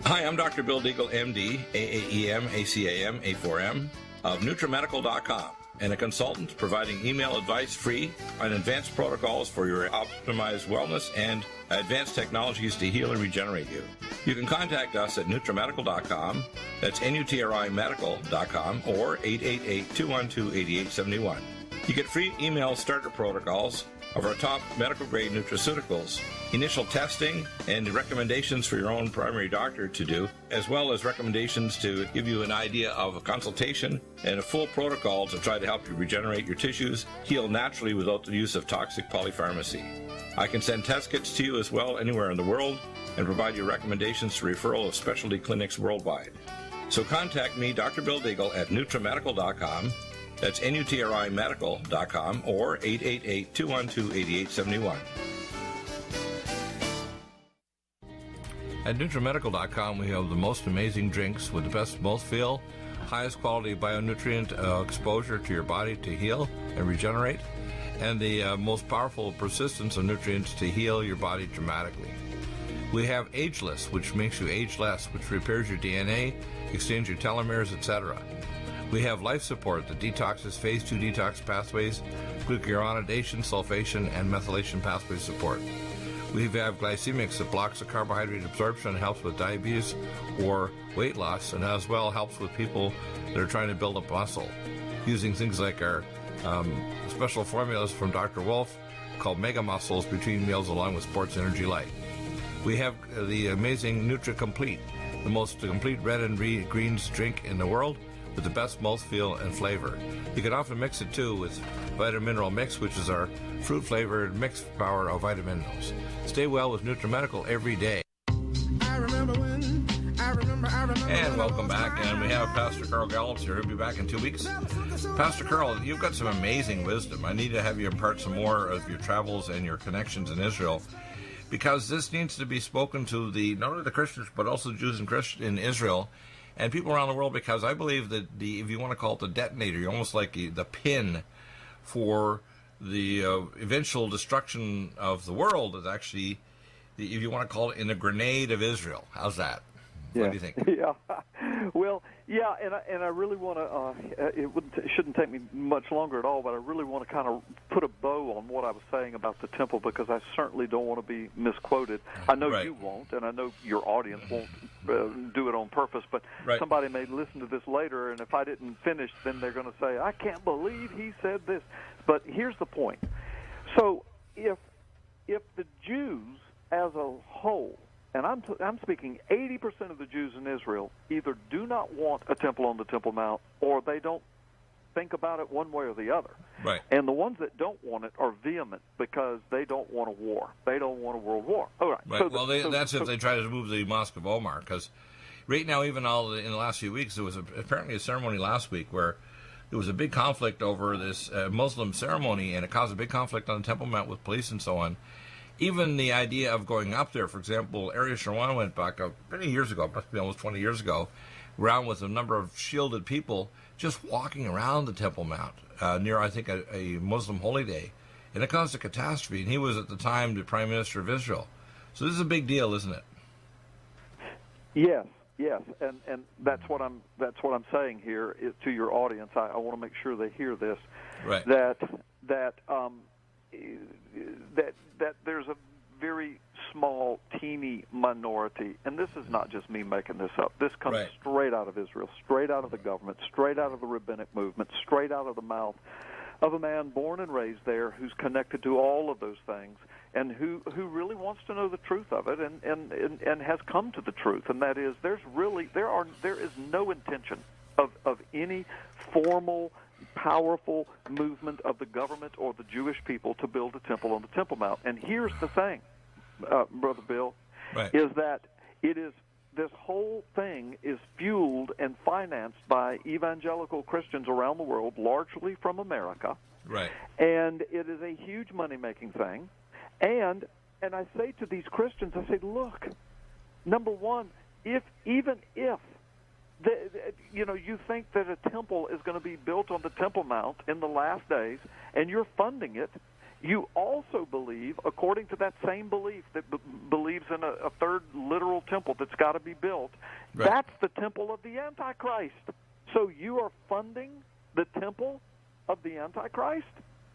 Hi, I'm Dr. Bill Deagle, MD, AAEM, ACAM, A4M, of NutriMedical.com, and a consultant providing email advice free on advanced protocols for your optimized wellness and advanced technologies to heal and regenerate you. You can contact us at NutriMedical.com, that's NutriMedical.com, or 888-212-8871. You get free email starter protocols of our top medical-grade nutraceuticals, initial testing, and recommendations for your own primary doctor to do, as well as recommendations to give you an idea of a consultation and a full protocol to try to help you regenerate your tissues, heal naturally without the use of toxic polypharmacy. I can send test kits to you as well anywhere in the world and provide you recommendations to referral of specialty clinics worldwide. So contact me, Dr. Bill Deagle, at NutriMedical.com. That's NutriMedical.com, or 888-212-8871. At NutriMedical.com, we have the most amazing drinks with the best mouthfeel, highest quality bionutrient exposure to your body to heal and regenerate, and the most powerful persistence of nutrients to heal your body dramatically. We have Ageless, which makes you age less, which repairs your DNA, extends your telomeres, etc. We have Life Support that detoxes phase 2 detox pathways, glucuronidation, sulfation, and methylation pathway support. We have Glycemics that blocks the carbohydrate absorption and helps with diabetes or weight loss, and as well helps with people that are trying to build up muscle, using things like our special formulas from Dr. Wolf called Mega Muscles between meals along with Sports Energy Light. We have the amazing Nutri-Complete, the most complete red and greens drink in the world, with the best mouthfeel and flavor. You can often mix it too with Vitamin Mineral Mix, which is our fruit-flavored mixed power of vitamin minerals. Stay well with NutriMedical every day. And welcome back, and we have Pastor Carl Gallups here. He'll be back in 2 weeks. Pastor Carl, you've got some amazing wisdom. I need to have you impart some more of your travels and your connections in Israel, because this needs to be spoken to not only the Christians, but also Jews and Christians in Israel, and people around the world, because I believe that if you want to call it the detonator, you're almost like the pin for the eventual destruction of the world is actually, if you want to call it, in the grenade of Israel. How's that? What do you think? Yeah. Well, yeah, and I really want to. It shouldn't take me much longer at all, but I really want to kind of put a bow on what I was saying about the temple, because I certainly don't want to be misquoted. I know you won't, and I know your audience won't do it on purpose. But somebody may listen to this later, and if I didn't finish, then they're going to say, "I can't believe he said this." But here's the point. So if the Jews as a whole, and I'm speaking 80% of the Jews in Israel, either do not want a temple on the Temple Mount, or they don't think about it one way or the other. Right. And the ones that don't want it are vehement because they don't want a war. They don't want a world war. All right. Right. So that's if they try to remove the Mosque of Omar, because right now, even in the last few weeks, there was apparently a ceremony last week where there was a big conflict over this Muslim ceremony, and it caused a big conflict on the Temple Mount with police and so on. Even the idea of going up there, for example, Ariel Sharon went back many years ago, must be almost 20 years ago, around with a number of shielded people just walking around the Temple Mount near, I think, a Muslim holy day. And it caused a catastrophe, and he was at the time the Prime Minister of Israel. So this is a big deal, isn't it? Yes, and that's what I'm saying here to your audience. I want to make sure they hear this. Right. That there's a very small, teeny minority, and this is not just me making this up. This comes straight out of Israel, straight out of the government, straight out of the rabbinic movement, straight out of the mouth of a man born and raised there who's connected to all of those things, and who really wants to know the truth of it, and has come to the truth, and that is there is no intention of any formal, powerful movement of the government or the Jewish people to build a temple on the Temple Mount. And here's the thing, Brother Bill, is that this whole thing is fueled and financed by evangelical Christians around the world, largely from America. Right. And it is a huge money-making thing. And I say to these Christians, I say, look, number one, even if you think that a temple is going to be built on the Temple Mount in the last days, and you're funding it, you also believe, according to that same belief that believes in a third literal temple that's got to be built, that's the temple of the Antichrist. So you are funding the temple of the Antichrist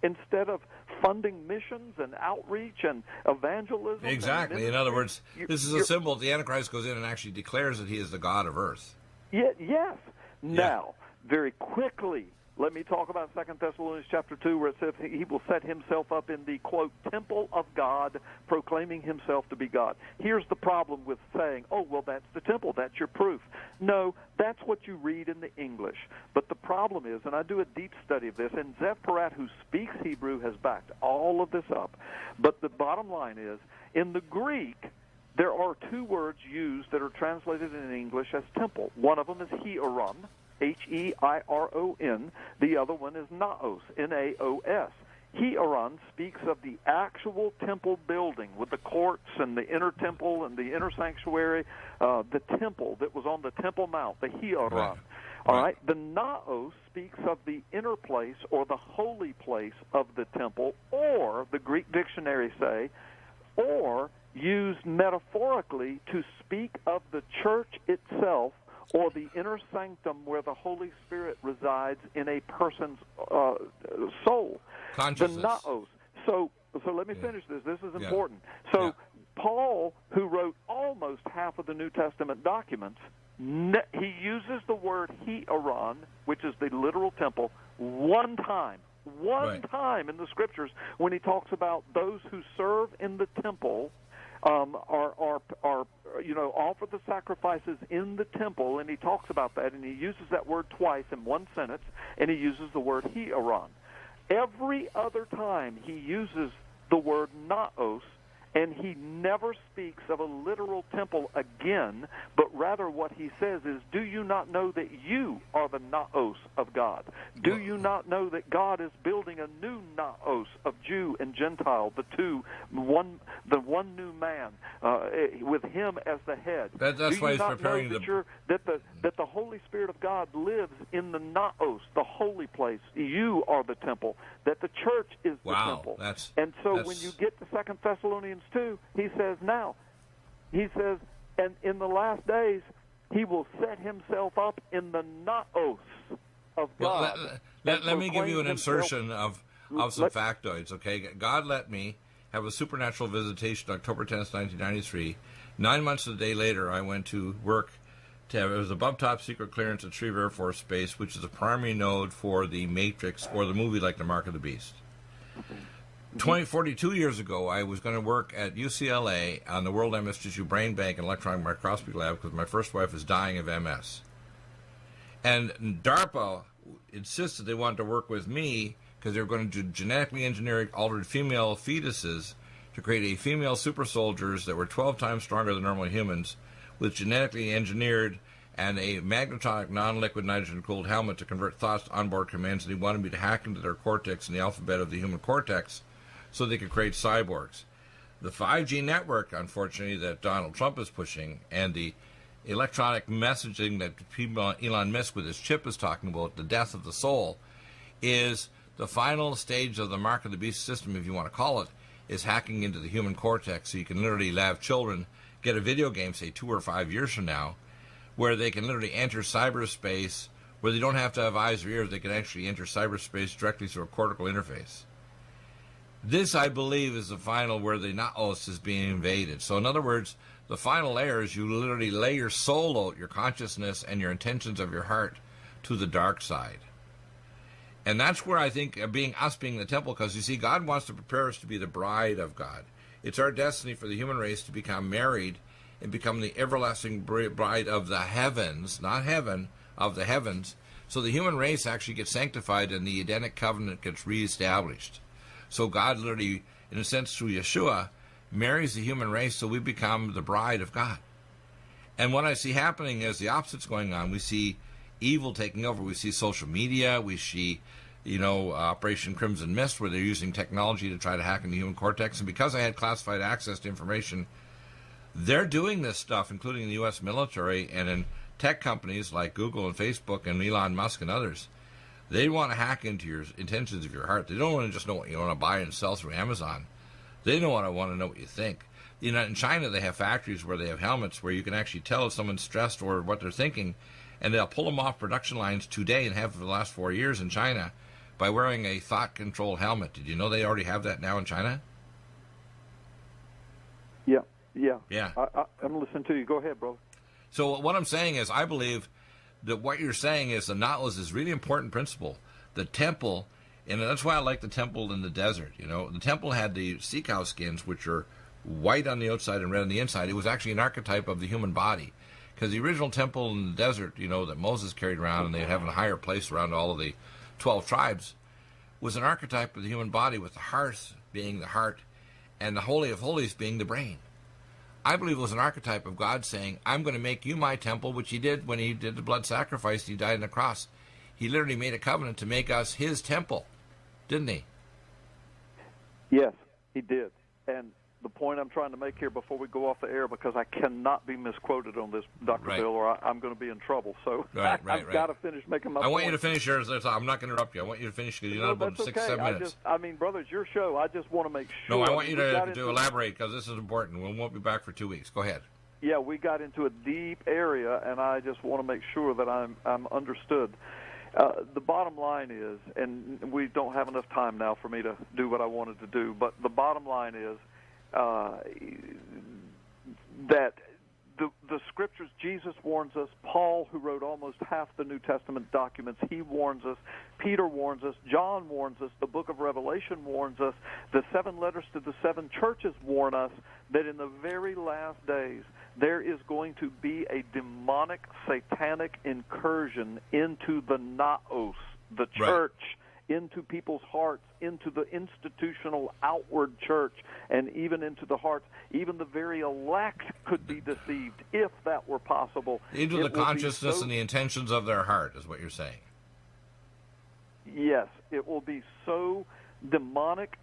instead of funding missions and outreach and evangelism. Exactly. In other words, this is a symbol. The Antichrist goes in and actually declares that he is the God of earth. Yes. Now, very quickly, let me talk about 2 Thessalonians chapter 2, where it says he will set himself up in the, quote, temple of God, proclaiming himself to be God. Here's the problem with saying, oh, well, that's the temple, that's your proof. No, that's what you read in the English. But the problem is, and I do a deep study of this, and Zev Porat, who speaks Hebrew, has backed all of this up. But the bottom line is, in the Greek, there are two words used that are translated in English as temple. One of them is hieron, H-E-I-R-O-N. The other one is naos, N-A-O-S. Hieron speaks of the actual temple building with the courts and the inner temple and the inner sanctuary, the temple that was on the Temple Mount, the hieron. All right. The naos speaks of the inner place or the holy place of the temple, or, the Greek dictionary say, or used metaphorically to speak of the church itself or the inner sanctum where the Holy Spirit resides in a person's soul. Consciousness. The naos. So let me finish this. This is important. So Paul, who wrote almost half of the New Testament documents, he uses the word hieron, which is the literal temple, one time in the Scriptures when he talks about those who serve in the temple offer the sacrifices in the temple, and he talks about that, and he uses that word twice in one sentence, and he uses the word hieron. Every other time he uses the word naos, and he never speaks of a literal temple again, but rather what he says is, do you not know that you are the naos of God? Do you not know that God is building a new naos of Jew and Gentile, the one new man, with him as the head? That's why he's preparing that the Holy Spirit of God lives in the naos, the holy place. You are the temple. That the church is the temple. And so when you get to 2 Thessalonians 2, he says, and in the last days, He will set himself up in the naos of God. Well, let me give you an insertion of some factoids, okay? God let me have a supernatural visitation October 10th, 1993. 9 months a day later, I went to work. It was above top secret clearance at Shreve Air Force Base, which is the primary node for the Matrix or the movie like The Mark of the Beast. 42 years ago, I was going to work at UCLA on the World MS Tissue Brain Bank and Electron Microscopy Lab because my first wife was dying of MS. And DARPA insisted they wanted to work with me because they were going to genetically engineer altered female fetuses to create a female super soldiers that were 12 times stronger than normal humans with genetically engineered and a magnetronic non-liquid nitrogen-cooled helmet to convert thoughts to onboard commands. And he wanted me to hack into their cortex and the alphabet of the human cortex so they could create cyborgs. The 5G network, unfortunately, that Donald Trump is pushing, and the electronic messaging that Elon Musk with his chip is talking about, the death of the soul, is the final stage of the Mark of the Beast system, if you want to call it, is hacking into the human cortex so you can literally have children get a video game, say 2 or 5 years from now, where they can literally enter cyberspace, where they don't have to have eyes or ears, they can actually enter cyberspace directly through a cortical interface. This, I believe, is the final where the naos is being invaded. So in other words, the final layer is you literally lay your soul out, your consciousness and your intentions of your heart to the dark side. And that's where I think us being the temple, because you see, God wants to prepare us to be the bride of God. It's our destiny for the human race to become married and become the everlasting bride of the heavens, not heaven, of the heavens. So the human race actually gets sanctified and the Edenic covenant gets reestablished. So God literally, in a sense, through Yeshua, marries the human race so we become the bride of God. And what I see happening is the opposite's going on. We see evil taking over. We see social media. We see, Operation Crimson Mist, where they're using technology to try to hack into the human cortex. And because I had classified access to information, they're doing this stuff, including the U.S. military and in tech companies like Google and Facebook and Elon Musk and others. They want to hack into your intentions of your heart. They don't want to just know what you want to buy and sell through Amazon. They don't want to know what you think. In China, they have factories where they have helmets where you can actually tell if someone's stressed or what they're thinking, and they'll pull them off production lines today and have for the last 4 years in China by wearing a thought-controlled helmet. Did you know they already have that now in China? Yeah. I'm listening to you. Go ahead, bro. So what I'm saying is I believe that what you're saying is the naos is really important principle. The temple, and that's why I like the temple in the desert. The temple had the sea cow skins, which are white on the outside and red on the inside. It was actually an archetype of the human body. Because the original temple in the desert, that Moses carried around, and they'd have a higher place around all of the 12 tribes, was an archetype of the human body, with the hearth being the heart and the Holy of Holies being the brain. I believe it was an archetype of God saying, I'm going to make you my temple, which he did when he did the blood sacrifice. He died on the cross. He literally made a covenant to make us his temple, didn't he? Yes, he did. And the point I'm trying to make here before we go off the air, because I cannot be misquoted on this, Dr. Right. Bill, or I'm going to be in trouble. So I've got to finish making my point. I want you to finish yours. I'm not going to interrupt you. I want you to finish because you're not about 6 or 7 minutes. Brother, it's your show. I just want to make sure. No, I want you to elaborate because this is important. We won't be back for 2 weeks. Go ahead. Yeah, we got into a deep area, and I just want to make sure that I'm understood. The bottom line is, and we don't have enough time now for me to do what I wanted to do, but the bottom line is that the Scriptures, Jesus warns us, Paul, who wrote almost half the New Testament documents, he warns us, Peter warns us, John warns us, the book of Revelation warns us, the 7 letters to the 7 churches warn us that in the very last days there is going to be a demonic, satanic incursion into the naos, the church, into people's hearts, into the institutional outward church, and even into the hearts. Even the very elect could be deceived if that were possible. Into the consciousness and the intentions of their heart is what you're saying. Yes, it will be so demonic.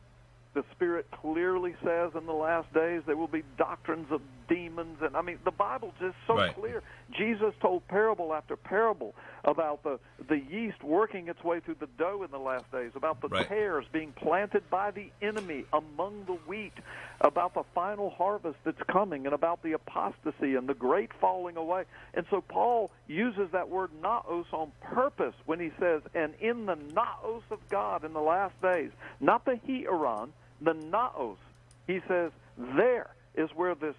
The Spirit clearly says in the last days there will be doctrines of demons. And I mean, the Bible's just so Right. clear. Jesus told parable after parable about the yeast working its way through the dough in the last days, about the Right. tares being planted by the enemy among the wheat, about the final harvest that's coming, and about the apostasy and the great falling away. And so Paul uses that word naos on purpose when he says, and in the naos of God in the last days, not the heteron, the naos. He says there is where this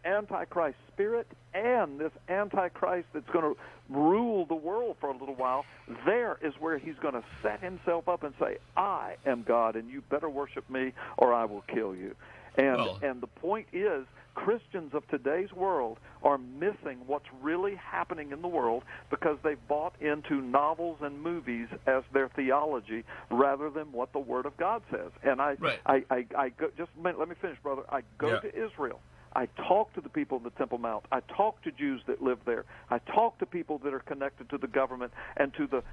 Antichrist spirit and this Antichrist that's going to rule the world for a little while, there is where he's going to set himself up and say, I am God, and you better worship me or I will kill you. And the point is, Christians of today's world are missing what's really happening in the world because they've bought into novels and movies as their theology rather than what the Word of God says. And I go, just a minute, let me finish, brother. I go to Israel. I talk to the people of the Temple Mount. I talk to Jews that live there. I talk to people that are connected to the government and to the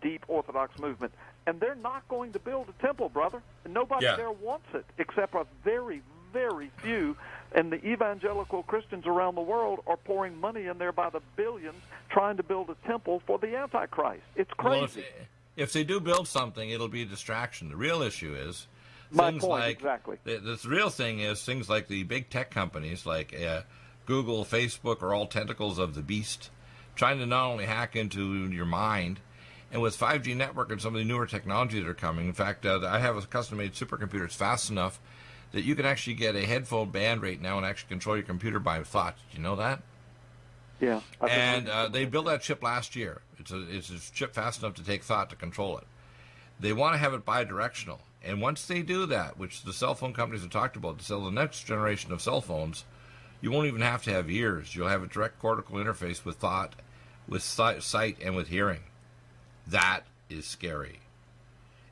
deep Orthodox movement. And they're not going to build a temple, brother. And nobody there wants it except a very, very few. And the evangelical Christians around the world are pouring money in there by the billions trying to build a temple for the Antichrist. It's crazy. Well, if they do build something, it'll be a distraction. The real issue is My things point, like exactly. The real thing is things like the big tech companies like Google, Facebook are all tentacles of the beast, trying to not only hack into your mind, and with 5G network and some of the newer technologies that are coming. In fact, I have a custom-made supercomputer. It's fast enough that you can actually get a headphone band rate now and actually control your computer by thought. Did you know that? Yeah. And they built that chip last year. It's a chip fast enough to take thought to control it. They want to have it bidirectional. And once they do that, which the cell phone companies have talked about, to sell the next generation of cell phones, you won't even have to have ears. You'll have a direct cortical interface with thought, with sight, and with hearing. That is scary.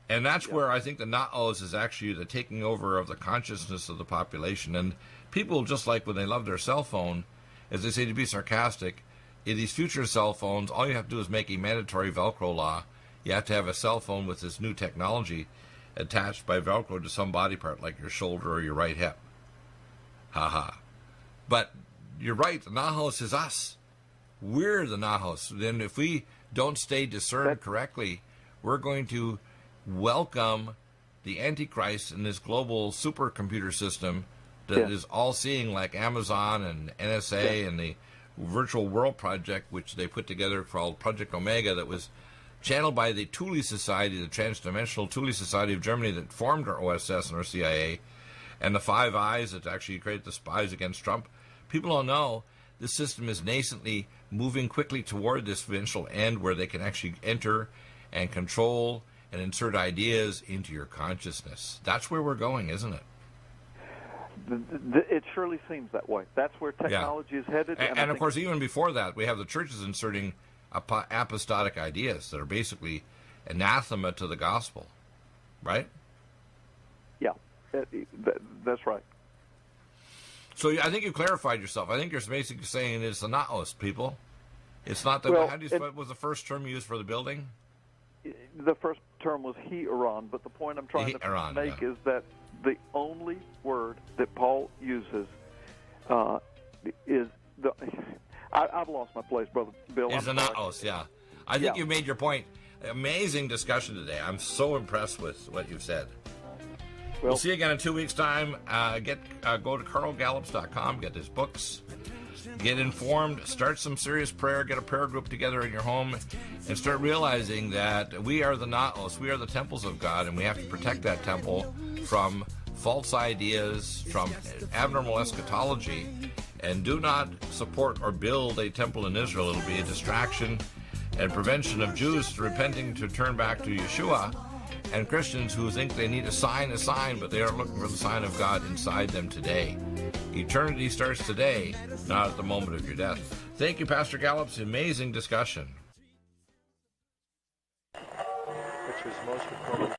And that's where I think the naos is actually the taking over of the consciousness of the population. And people, just like when they love their cell phone, as they say to be sarcastic, in these future cell phones, all you have to do is make a mandatory Velcro law. You have to have a cell phone with this new technology attached by Velcro to some body part, like your shoulder or your right hip. Ha. But you're right, the naos is us. We're the naos. Then if we don't stay discerned correctly, we're going to welcome the Antichrist in this global supercomputer system that is all-seeing, like Amazon and NSA and the Virtual World Project, which they put together called Project Omega, that was channeled by the Thule Society, the Transdimensional Thule Society of Germany that formed our OSS and our CIA, and the Five Eyes that actually created the spies against Trump. People don't know this system is nascently moving quickly toward this eventual end where they can actually enter and control and insert ideas into your consciousness. That's where we're going, isn't it? It surely seems that way. That's where technology is headed. And of course, even before that, we have the churches inserting apostolic ideas that are basically anathema to the gospel, right? Yeah, that's right. So I think you clarified yourself. I think you're basically saying it's the naos, people. It's not the. What was the first term used for the building? The first term was heteron, but the point I'm trying to make is that the only word that Paul uses is the. I've lost my place, Brother Bill. Is the naos, yeah. I think you made your point. Amazing discussion today. I'm so impressed with what you've said. We'll see you again in 2 weeks' time. Go to carlgallups.com, get his books, get informed, start some serious prayer, get a prayer group together in your home, and start realizing that we are the naos, we are the temples of God, and we have to protect that temple from false ideas, from abnormal eschatology, and do not support or build a temple in Israel. It'll be a distraction and prevention of Jews repenting to turn back to Yeshua, and Christians who think they need a sign, but they are looking for the sign of God inside them today. Eternity starts today, not at the moment of your death. Thank you, Pastor Gallups. Amazing discussion. Which was most important.